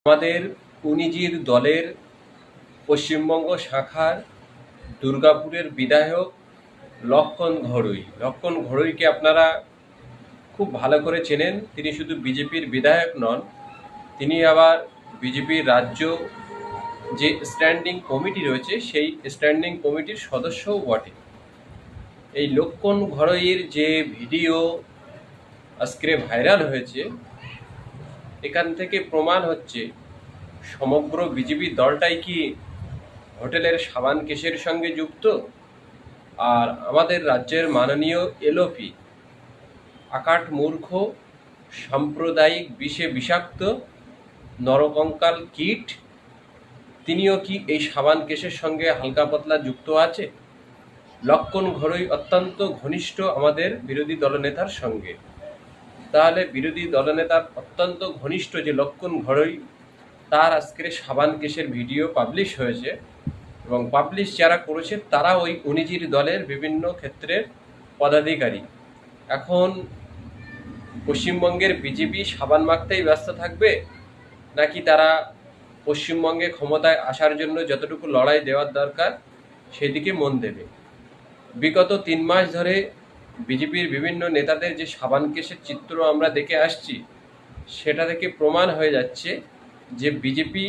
আমাদের উনিজির দলের পশ্চিমবঙ্গ শাখার দুর্গাপুরের বিধায়ক লক্ষণ ঘড়ুইকে আপনারা খুব ভালো করে চেনেন। তিনি শুধু বিজেপির বিধায়ক নন, তিনি আবার বিজেপির রাজ্য যে স্ট্যান্ডিং কমিটি রয়েছে সেই স্ট্যান্ডিং কমিটির সদস্যও বটে। এই লক্ষণ ঘড়ুইয়ের যে ভিডিও আজকে ভাইরাল হয়েছে, এখান থেকে প্রমাণ হচ্ছে সমগ্র বিজেপি দলটাই কি হোটেলের সাবান কেসের সঙ্গে যুক্ত। আর আমাদের রাজ্যের মাননীয় এলওপি আকাট মূর্খ, সাম্প্রদায়িক বিষে বিষাক্ত নরকঙ্কাল কীট, তিনিও কি এই সাবান কেসের সঙ্গে হালকা পাতলা যুক্ত আছে? লক্ষণ ঘড়ুই অত্যন্ত ঘনিষ্ঠ আমাদের বিরোধী দলনেতার সঙ্গে। তাহলে বিরোধী দলনেতার অত্যন্ত ঘনিষ্ঠ যে লক্ষণ ঘড়ুই, তার আজকের সাবান কেসের ভিডিও পাবলিশ হয়েছে এবং পাবলিশ যারা করেছে তারা ওই উনিজির দলের বিভিন্ন ক্ষেত্রের পদাধিকারী। এখন পশ্চিমবঙ্গের বিজেপি সাবান মাখতেই ব্যস্ত থাকবে, নাকি তারা পশ্চিমবঙ্গে ক্ষমতায় আসার জন্য যতটুকু লড়াই দেওয়ার দরকার সেদিকে মন দেবে? বিগত 3 মাস ধরে বিজেপির বিভিন্ন নেতাদের যে সাবান কেসের চিত্র আমরা দেখে আসছি, সেটা থেকে প্রমাণ হয়ে যাচ্ছে যে বিজেপি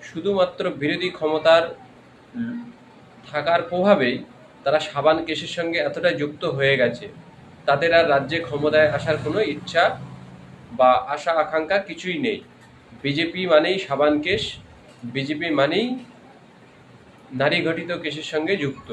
শুধুমাত্র বিরোধী ক্ষমতার থাকার প্রভাবেই তারা সাবান কেসের সঙ্গে এতটা যুক্ত হয়ে গেছে, তাদের আর রাজ্যে ক্ষমতায় আসার কোনো ইচ্ছা বা আশা আকাঙ্ক্ষা কিছুই নেই। বিজেপি মানেই সাবান কেস, বিজেপি মানেই নারী ঘটিত কেসের সঙ্গে যুক্ত।